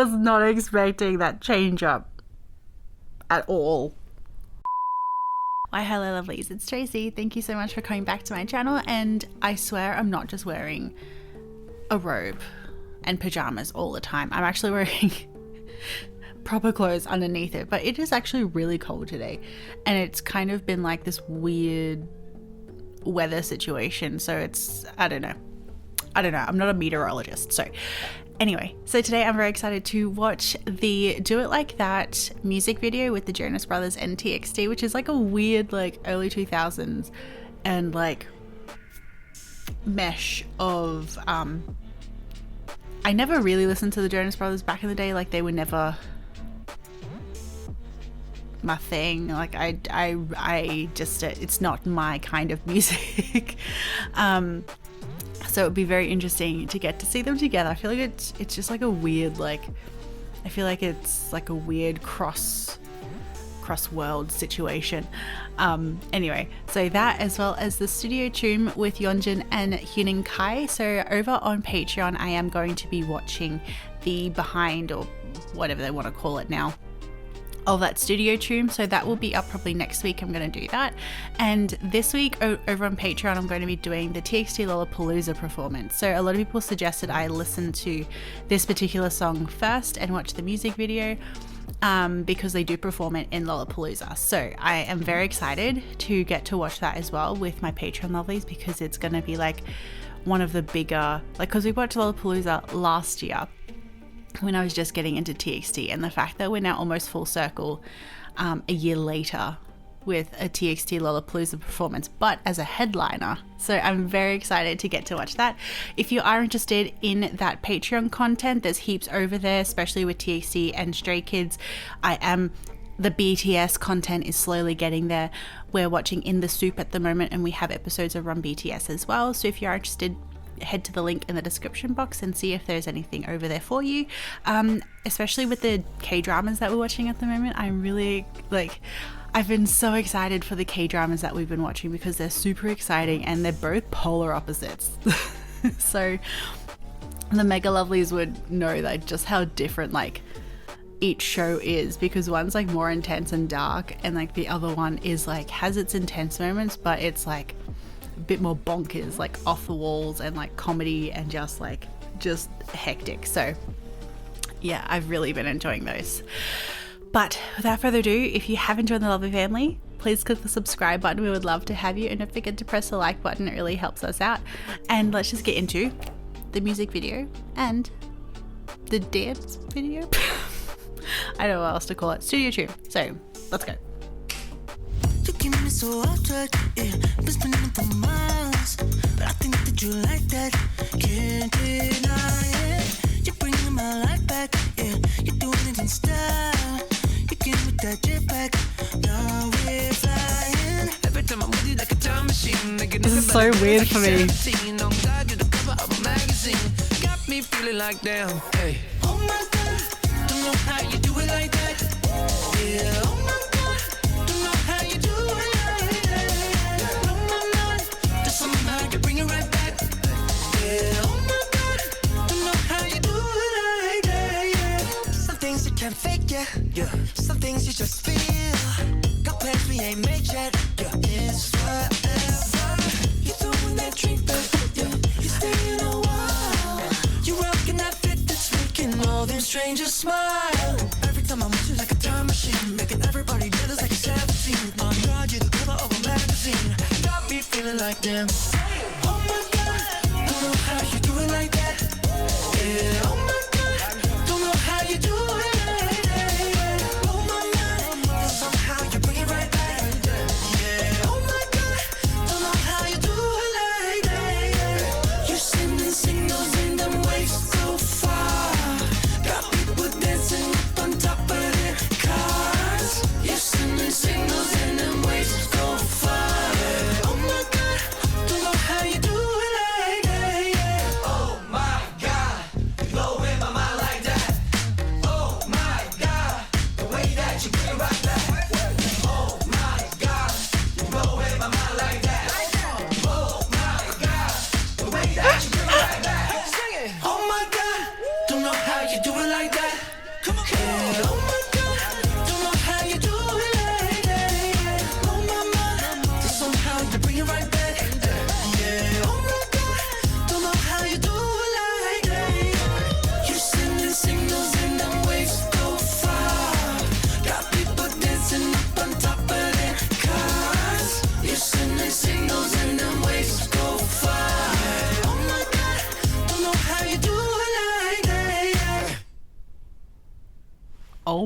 was not expecting that change up at all. Why, hello lovelies, it's Tracy. Thank you so much for coming back to my channel, and I swear I'm not just wearing a robe and pajamas all the time. I'm actually wearing proper clothes underneath it, but it is actually really cold today, and it's kind of been like this weird weather situation, so it's I don't know, I'm not a meteorologist. So anyway, so today I'm very excited to watch the Do It Like That music video with the Jonas Brothers and TXT, which is like a weird like early 2000s and like mesh of I never really listened to the Jonas Brothers back in the day. Like, they were never my thing. Like, I just it's not my kind of music. So it would be very interesting to get to see them together. I feel like it's just like a weird, like, I feel like it's like a weird cross world situation. Anyway, so that, as well as the studio Choom with Yeonjun and YeonKai. So over on Patreon, I am going to be watching the behind, or whatever they want to call it now, of that studio Choom. So that will be up probably next week. I'm going to do that. And this week over on Patreon, I'm going to be doing the TXT Lollapalooza performance. So a lot of people suggested I listen to this particular song first and watch the music video, because they do perform it in Lollapalooza. So I am very excited to get to watch that as well with my Patreon lovelies, because it's going to be like one of the bigger, like, because we watched Lollapalooza last year when I was just getting into TXT, and the fact that we're now almost full circle a year later with a TXT Lollapalooza performance, but as a headliner. So I'm very excited to get to watch that. If you are interested in that Patreon content, there's heaps over there, especially with TXT and Stray Kids. The BTS content is slowly getting there. We're watching In the Soup at the moment, and we have episodes of Run BTS as well. So if you are interested, head to the link in the description box and see if there's anything over there for you. Especially with the K-dramas that we're watching at the moment, I'm really I've been so excited for the K-dramas that we've been watching, because they're super exciting and they're both polar opposites. So the mega lovelies would know that just how different like each show is, because one's like more intense and dark, and like the other one is like has its intense moments, but it's like a bit more bonkers, like off the walls and like comedy and just hectic. So yeah, I've really been enjoying those. But without further ado, if you haven't joined the lovely family, please click the subscribe button. We would love to have you, and don't forget to press the like button. It really helps us out. And let's just get into the music video and the dance video. I don't know what else to call it. Studio Choom. So let's go. You keep me so off track, yeah. Been spending it for miles, but I think that you like that. Can't deny it. You're bringing my life back, yeah. You're doing it in style. You came with that jetpack. Now we're flying. Every time I'm with you like a time machine. This is so weird for me. Got me feeling like damn. Hey. Oh my God, don't know how you do it like that. Yeah. Oh my God, don't know how you do it like that. Blow my mind, just somehow you bring it right back. Yeah. Oh my God, don't know how you do it like that. Yeah. Some things you can't fake, yeah. Yeah. Some things you just feel. Got plans we ain't made yet. Yeah. It's forever. You throwing that drink back. Yeah. You staying a while. You rocking that fit that's making all them strangers smile. Every time I'm with you like a time machine, making everybody jealous like a 17. On God, you're the cover of a magazine. Got me feeling like them. Oh my God, don't know how you do it like that. Yeah. Oh my God, don't know how you do it like that. Yeah. Oh my mind, somehow you bring it right back. Yeah. Oh my God, don't know how you do it like that. Yeah. You're sending signals in them waves so far. Got people dancing up on top of their cars. You're sending signals in them waves so far. Yeah. Oh my God, don't know how you do it like that. Yeah. Oh my God,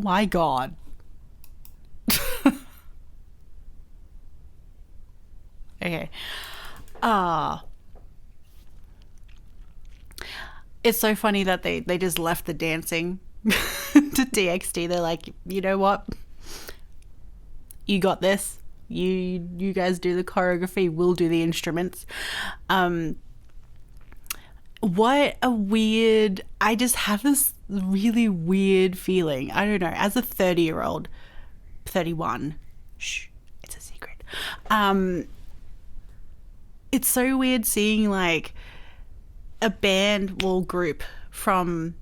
Oh my god. Okay. It's so funny that they just left the dancing to TXT. They're like, you know what? You got this. You guys do the choreography. We'll do the instruments. What a weird... I just have this really weird feeling. I don't know. As a 30-year-old, 31. Shh, it's a secret. It's so weird seeing like a band or group from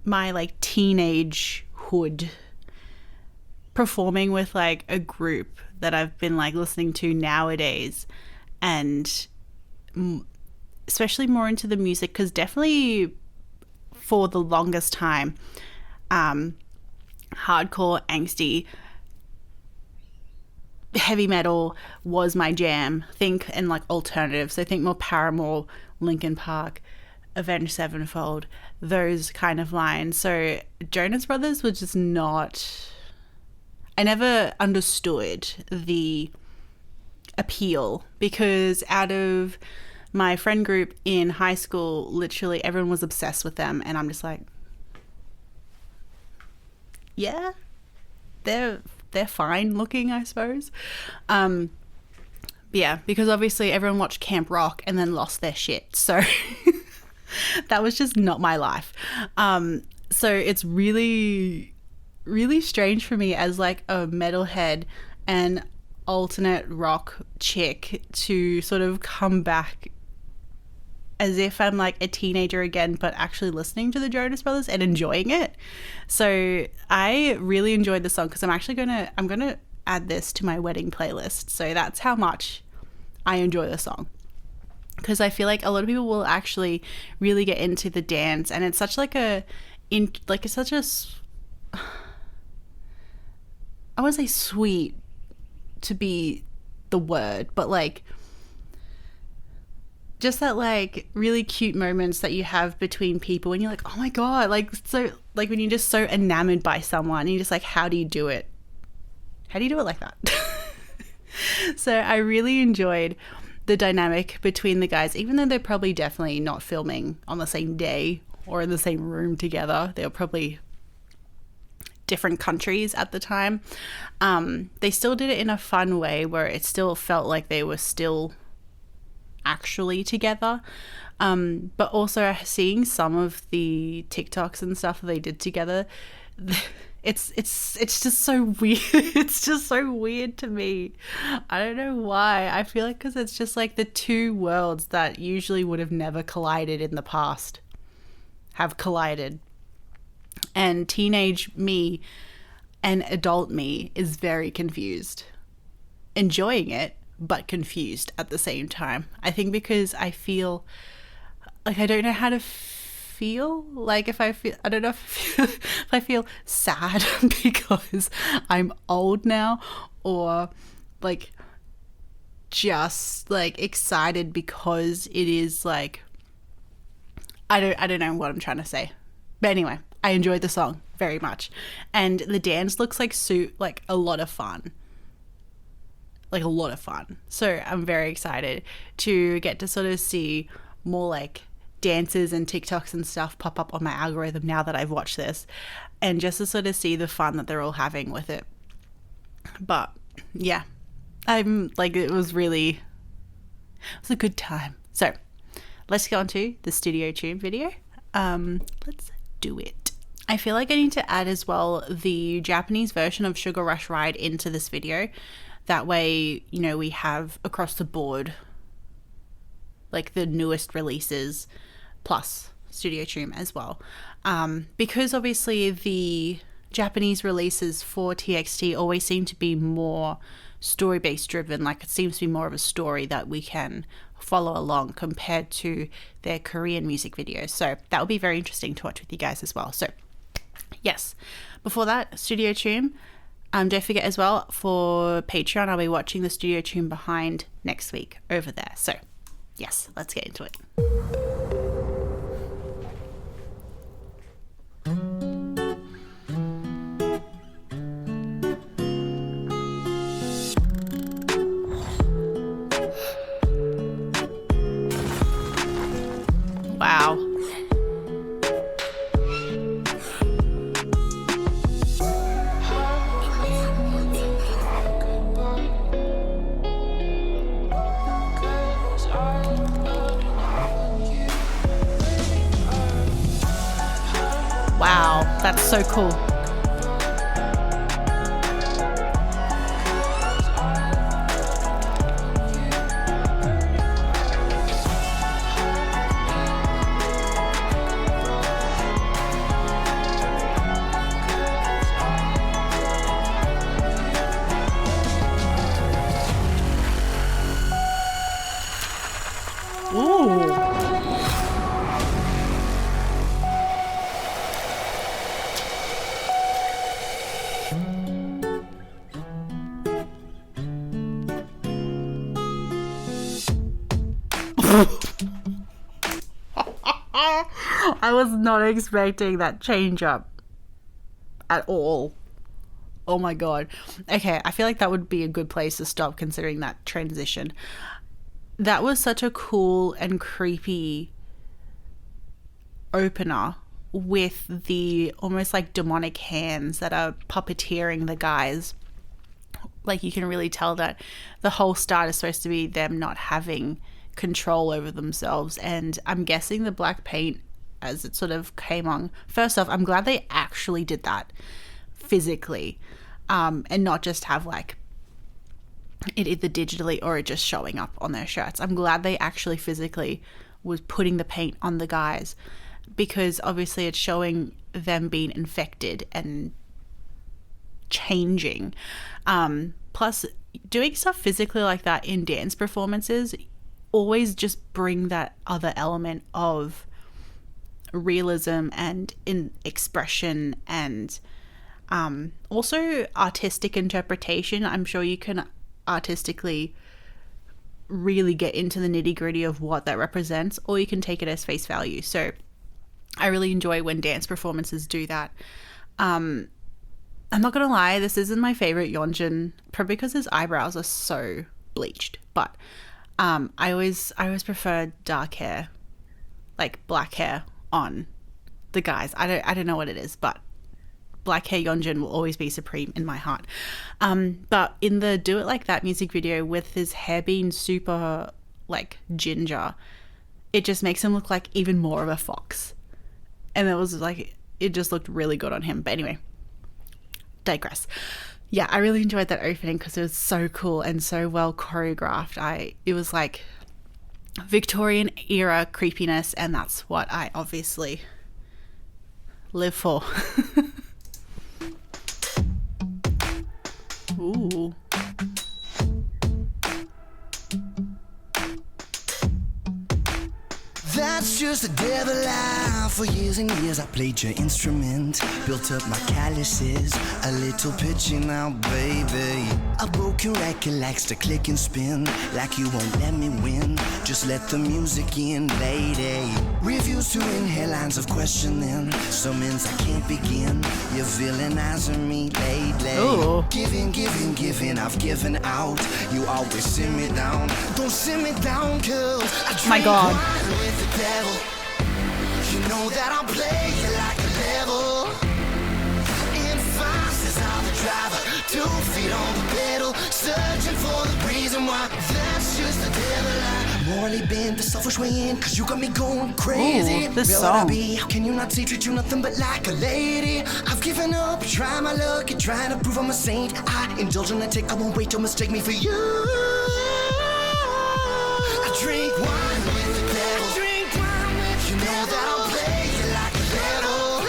my like teenage hood performing with like a group that I've been like listening to nowadays, and especially more into the music, because definitely for the longest time hardcore angsty heavy metal was my jam. And like alternative, so think more Paramore, Linkin Park, Avenged Sevenfold, those kind of lines. So Jonas Brothers was just not... I never understood the appeal, because out of my friend group in high school, literally everyone was obsessed with them, and I'm just like, yeah, they're fine looking, I suppose. Yeah, because obviously everyone watched Camp Rock and then lost their shit, so that was just not my life. So it's really, really strange for me as like a metalhead and alternate rock chick to sort of come back as if I'm like a teenager again, but actually listening to the Jonas Brothers and enjoying it. So I really enjoyed the song, because I'm gonna add this to my wedding playlist. So that's how much I enjoy the song, because I feel like a lot of people will actually really get into the dance, and it's such like I want to say sweet to be the word, but like just that like really cute moments that you have between people and you're like, oh my god, like, so like when you're just so enamored by someone and you're just like, how do you do it like that? So I really enjoyed the dynamic between the guys, even though they're probably definitely not filming on the same day or in the same room together. They were probably different countries at the time. They still did it in a fun way where it still felt like they were still actually together, but also seeing some of the TikToks and stuff that they did together, it's just so weird. It's just so weird to me. I don't know why. I feel like because it's just like the two worlds that usually would have never collided in the past have collided, and teenage me and adult me is very confused, enjoying it but confused at the same time. I think because I feel like I don't know how to feel. Like I don't know if I feel sad because I'm old now, or like just like excited because it is like, I don't know what I'm trying to say. But anyway, I enjoyed the song very much, and the dance looks like a lot of fun. Like a lot of fun. So I'm very excited to get to sort of see more like dances and TikToks and stuff pop up on my algorithm now that I've watched this, and just to sort of see the fun that they're all having with it. But yeah, I'm like, it was a good time. So let's go on to the Studio Choom video. Let's do it. I feel like I need to add as well the Japanese version of Sugar Rush Ride into this video. That way, you know, we have across the board like the newest releases plus Studio Choom as well. Because obviously the Japanese releases for TXT always seem to be more story-based driven. Like it seems to be more of a story that we can follow along compared to their Korean music videos. So that will be very interesting to watch with you guys as well. So yes, before that, Studio Choom. Don't forget as well, for Patreon, I'll be watching the Studio Choom behind next week over there. So yes, let's get into it. Wow, that's so cool. Ooh. I was not expecting that change up at all. Oh my god. Okay, I feel like that would be a good place to stop considering that transition. That was such a cool and creepy opener with the almost like demonic hands that are puppeteering the guys. Like, you can really tell that the whole start is supposed to be them not having control over themselves. And I'm guessing the black paint, as it sort of came on, first off, I'm glad they actually did that physically, and not just have like it either digitally or it just showing up on their shirts. I'm glad they actually physically was putting the paint on the guys, because obviously it's showing them being infected and changing. Plus, doing stuff physically like that in dance performances always just bring that other element of realism and in expression, and also artistic interpretation. I'm sure you can artistically really get into the nitty-gritty of what that represents, or you can take it as face value. So I really enjoy when dance performances do that. I'm not gonna lie, this isn't my favorite Yeonjun, probably because his eyebrows are so bleached, but I always prefer dark hair, like black hair on the guys. I don't know what it is, but black hair Yeonjun will always be supreme in my heart. But in the Do It Like That music video, with his hair being super like ginger, it just makes him look like even more of a fox. And it was like, it just looked really good on him. But anyway, digress. Yeah, I really enjoyed that opening because it was so cool and so well choreographed. It was like Victorian era creepiness, and that's what I obviously live for. Ooh. That's just the devil life. For years and years I played your instrument, built up my calluses, a little pitchy now, baby. A broken record likes to click and spin, like you won't let me win. Just let the music in, lady. Refuse to inhale lines of questioning, some ends I can't begin. You're villainizing me lately. Ooh. Giving, I've given out. You always sit me down. Don't sit me down, cause I drink My God. wine with the devil. You know that I'll play you like a devil. In fast I'm the driver, 2 feet on the pedal, searching for the reason why. That's just the devil. I morally bent the selfish way in, cause you got me going crazy. Ooh, this Where would I song. be? How can you not see? Treat you nothing but like a lady. I've given up, try my luck, and trying to prove I'm a saint. I indulge in a take, I won't wait to mistake me for you. I drink wine with the devil. You know that I'll play you like a devil.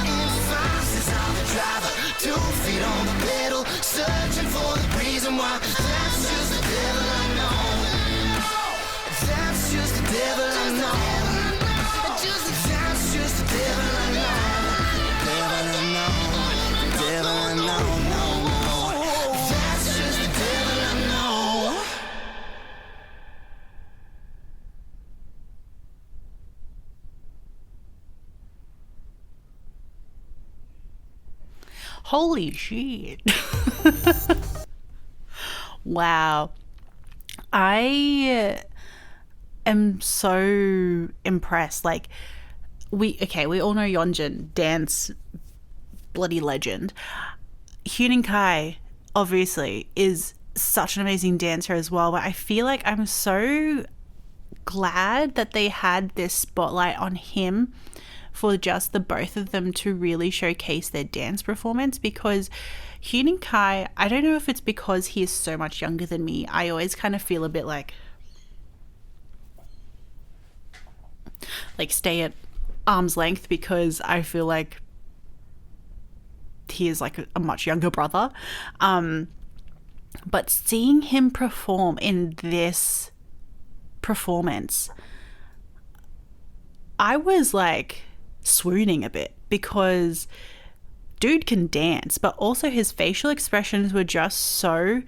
In fast I'm the driver, 2 feet on the pedal, searching for the reason why. That's just the devil I know. That's just the devil I know. That's just the devil I know. Devil I know. Devil I know. No. That's just the devil I know. Holy shit. Wow. I am so impressed. Like, we all know Yeonjun, dance bloody legend. YeonKai obviously is such an amazing dancer as well. But I feel like I'm so glad that they had this spotlight on him for just the both of them to really showcase their dance performance, because YeonKai, I don't know if it's because he is so much younger than me, I always kind of feel a bit like stay at arm's length, because I feel like he is like a much younger brother. But seeing him perform in this performance, I was like swooning a bit, because dude can dance, but also his facial expressions were just so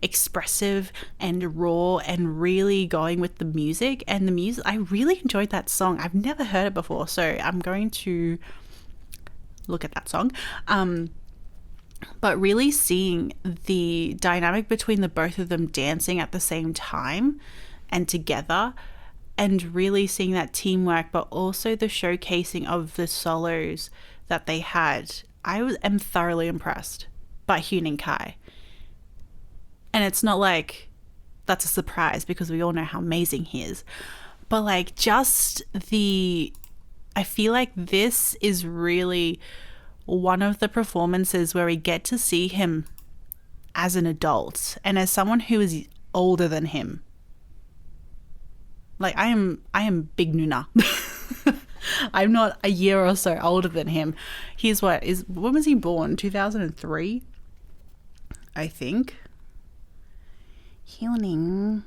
expressive and raw and really going with the music. And the music, I really enjoyed that song. I've never heard it before, so I'm going to look at that song. But really seeing the dynamic between the both of them dancing at the same time and together, and really seeing that teamwork, but also the showcasing of the solos that they had, I am thoroughly impressed by YeonKai. And it's not like that's a surprise, because we all know how amazing he is. But like, just I feel like this is really one of the performances where we get to see him as an adult and as someone who is older than him. Like, I am big Nuna. I'm not a year or so older than him. When was he born? 2003, I think. YeonKai.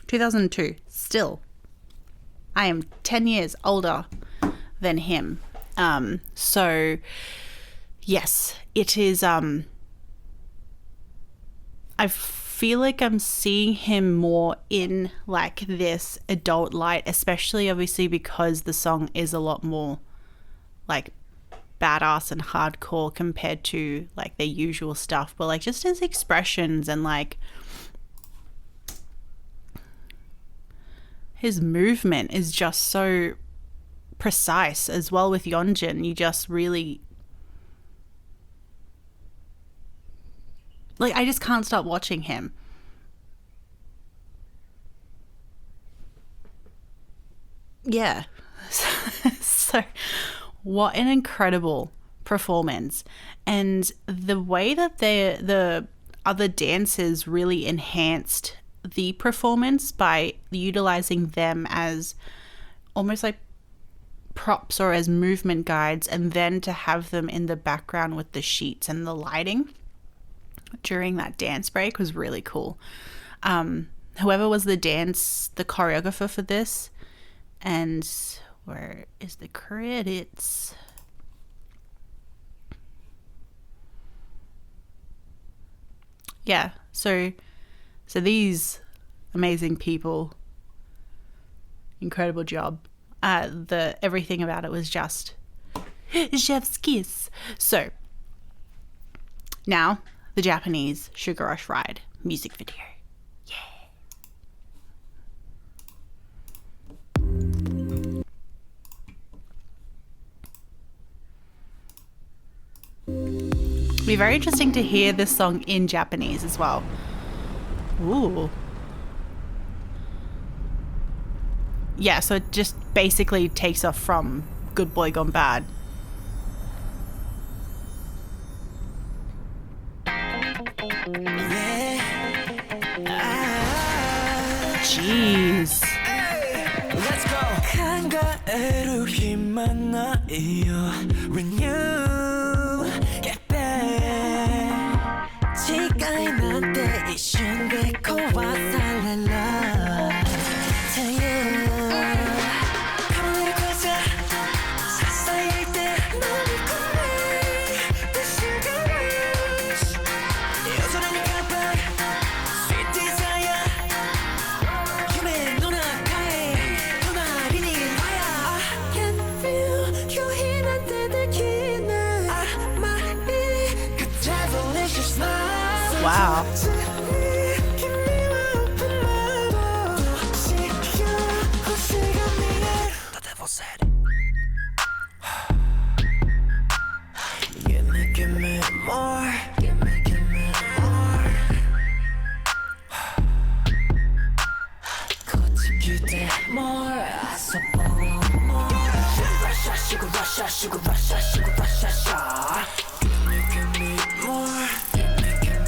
2002. Still, I am 10 years older than him. So yes, it is, I feel like I'm seeing him more in like this adult light, especially obviously because the song is a lot more like badass and hardcore compared to like their usual stuff. But like, just his expressions and like his movement is just so precise as well. With Yeonjun, you just really, like, I just can't stop watching him. Yeah. So what an incredible performance. And the way that the other dancers really enhanced the performance by utilizing them as almost like props or as movement guides, and then to have them in the background with the sheets and the lighting during that dance break was really cool. Whoever was the choreographer for this, and where is the credits? Yeah, so these amazing people, incredible job. Everything about it was just chef's kiss. So now the Japanese Sugar Rush Ride music video. It'll be very interesting to hear this song in Japanese as well. Ooh. Yeah, so it just basically takes off from Good Boy Gone Bad. Jeez. Let's go. Wow. The devil said. give me more. Give me more. 거칠게 more. So more. Sugar rush, sugar rush, sugar rush, sugar rush. Give me more. Give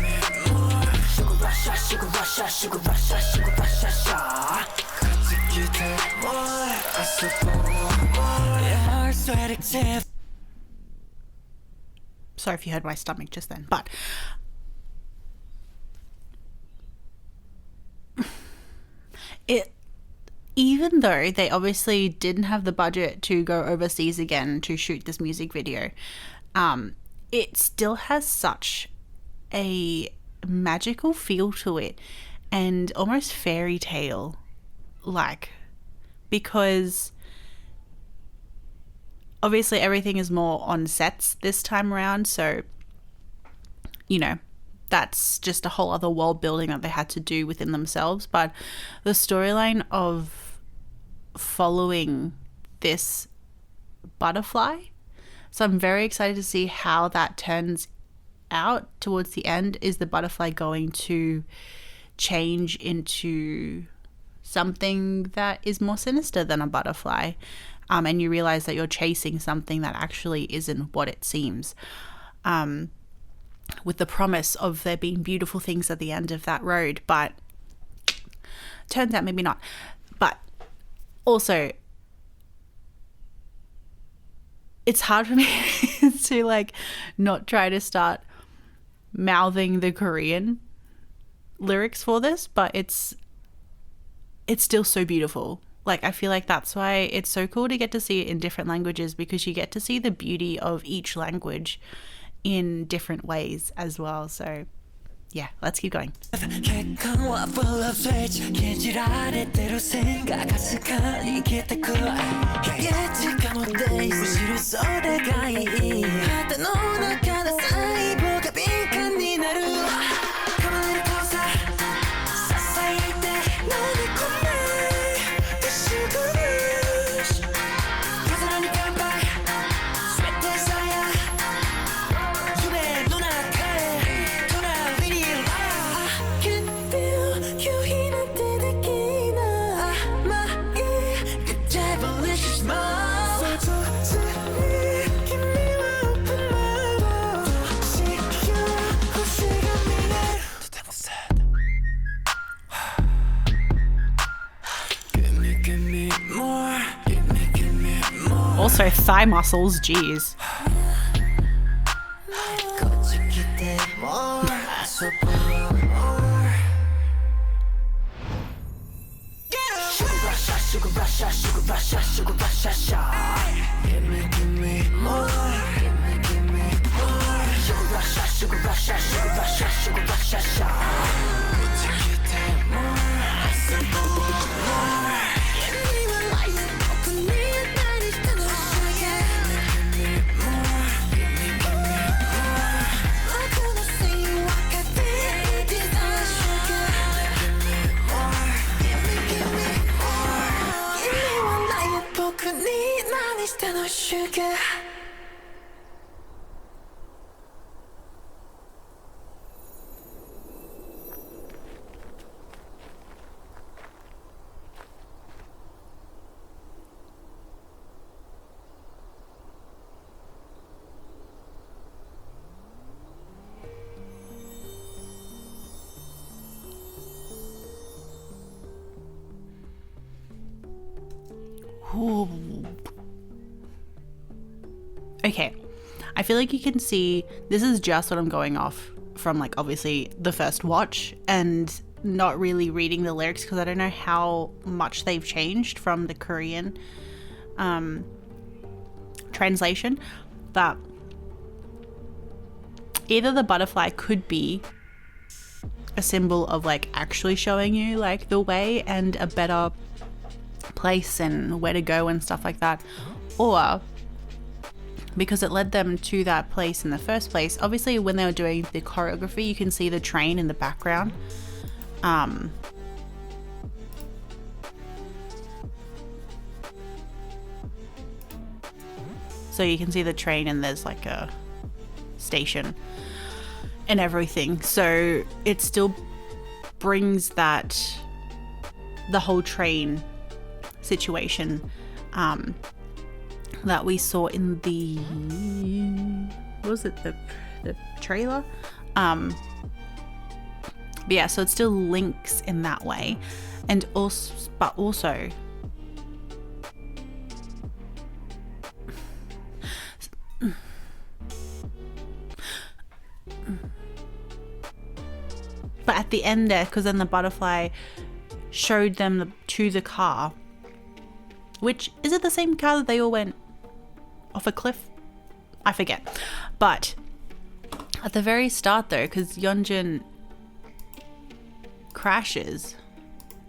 me more. Sugar rush, sugar rush, sugar rush, sugar rush, sugar. 거칠게 more. So more. Your heart's sweaty tip. Sorry if you heard my stomach just then, but even though they obviously didn't have the budget to go overseas again to shoot this music video, it still has such a magical feel to it and almost fairy tale like, because obviously everything is more on sets this time around, so you know, that's just a whole other world building that they had to do within themselves. But the storyline of following this butterfly, so I'm very excited to see how that turns out towards the end. Is the butterfly going to change into something that is more sinister than a butterfly, and you realize that you're chasing something that actually isn't what it seems, with the promise of there being beautiful things at the end of that road, but turns out maybe not. But also, it's hard for me to like not try to start mouthing the Korean lyrics for this, but it's still so beautiful. Like, I feel like that's why it's so cool to get to see it in different languages, because you get to see the beauty of each language in different ways as well. So yeah, let's keep going. Also, thigh muscles, jeez. Ooh. Okay, I feel like you can see this is just what I'm going off from, like, obviously the first watch and not really reading the lyrics, because I don't know how much they've changed from the Korean translation. But either the butterfly could be a symbol of like actually showing you like the way and a better place and where to go and stuff like that, or because it led them to that place in the first place. Obviously when they were doing the choreography, you can see the train in the background, so you can see the train and there's like a station and everything. So it still brings that, the whole train situation that we saw in the, what was it, the trailer? But yeah, so it still links in that way. And also, but also, but at the end there, because then the butterfly showed them to the car, which, is it the same car that they all went off a cliff? I forget. But at the very start though, because Yeonjun crashes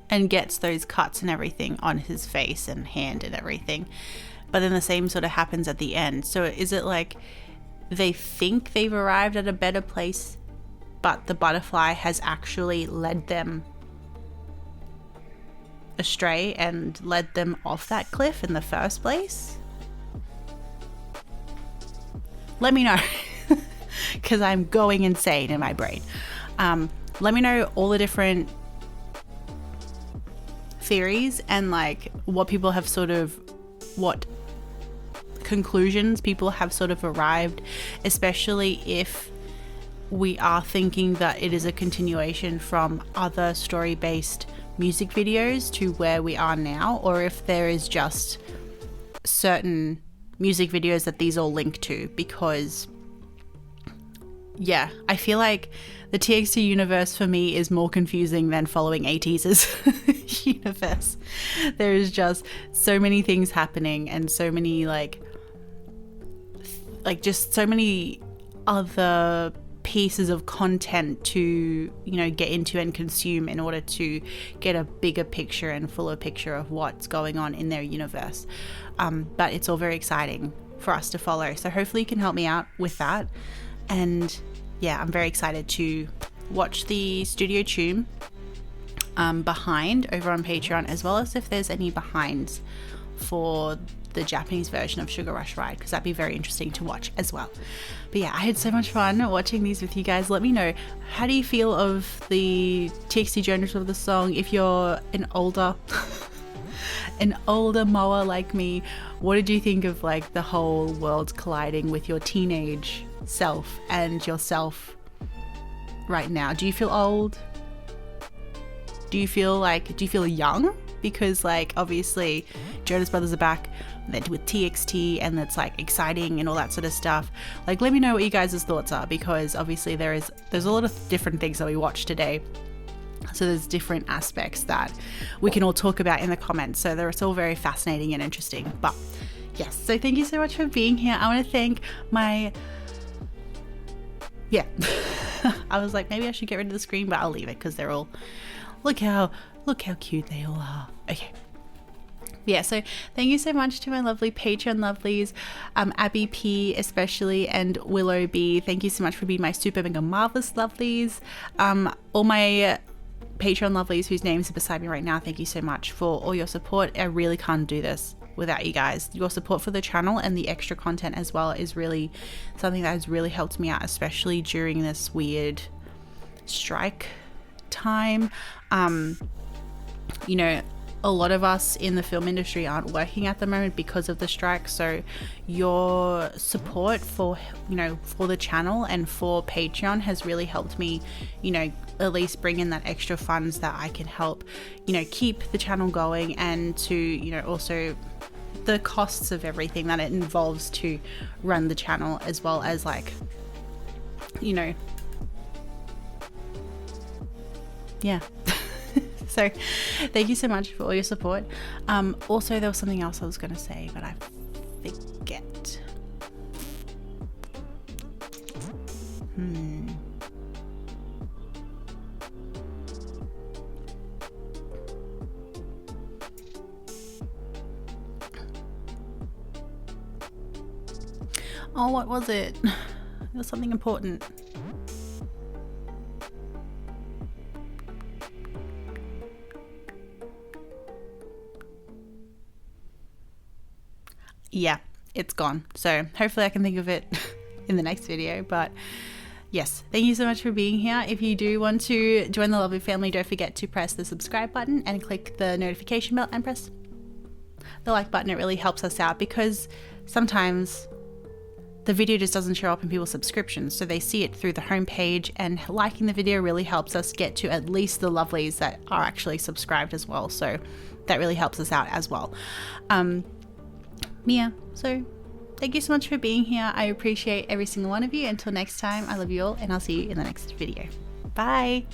and gets those cuts and everything on his face and hand and everything, but then the same sort of happens at the end. So is it like they think they've arrived at a better place, but the butterfly has actually led them astray and led them off that cliff in the first place? Let me know, because I'm going insane in my brain. Let me know all the different theories and like what people have sort of, what conclusions people have sort of arrived, especially if we are thinking that it is a continuation from other story-based music videos to where we are now, or if there is just certain music videos that these all link to. Because yeah, I feel like the TXT universe for me is more confusing than following ATEEZ's universe. There is just so many things happening and so many like just so many other pieces of content to, you know, get into and consume in order to get a bigger picture and fuller picture of what's going on in their universe. But it's all very exciting for us to follow. So hopefully you can help me out with that. And yeah, I'm very excited to watch the Studio Choom behind over on Patreon, as well as if there's any behinds for the Japanese version of Sugar Rush Ride, because that'd be very interesting to watch as well. But yeah, I had so much fun watching these with you guys. Let me know, how do you feel of the TXT genre of the song? If you're an older mower like me, what did you think of like the whole world colliding with your teenage self and yourself right now? Do you feel old? Do you feel young? Because like obviously Jonas Brothers are back with TXT and it's like exciting and all that sort of stuff. Like let me know what you guys' thoughts are, because obviously there's a lot of different things that we watched today. So there's different aspects that we can all talk about in the comments. So they're all very fascinating and interesting. But yes, so thank you so much for being here. I want to thank my, yeah, I was like, maybe I should get rid of the screen, but I'll leave it because they're all, look how cute they all are. Okay. Yeah, so thank you so much to my lovely Patreon lovelies, Abby P especially, and Willow B. Thank you so much for being my super mega marvelous lovelies. All my Patreon lovelies whose names are beside me right now, thank you so much for all your support. I really can't do this without you guys. Your support for the channel and the extra content as well is really something that has really helped me out, especially during this weird strike time. You know, a lot of us in the film industry aren't working at the moment because of the strike, so your support for, you know, for the channel and for Patreon has really helped me, you know, at least bring in that extra funds that I can help, you know, keep the channel going, and to, you know, also the costs of everything that it involves to run the channel, as well as like, you know, yeah. So thank you so much for all your support. Also, there was something else I was going to say, but I forget. Oh, what was it? It was something important. Yeah, it's gone. So hopefully I can think of it in the next video. But yes, thank you so much for being here. If you do want to join the lovely family, don't forget to press the subscribe button and click the notification bell and press the like button. It really helps us out because sometimes the video just doesn't show up in people's subscriptions, so they see it through the homepage, and liking the video really helps us get to at least the lovelies that are actually subscribed as well, so that really helps us out as well. Mia, so thank you so much for being here. I appreciate every single one of you. Until next time, I love you all, and I'll see you in the next video. Bye.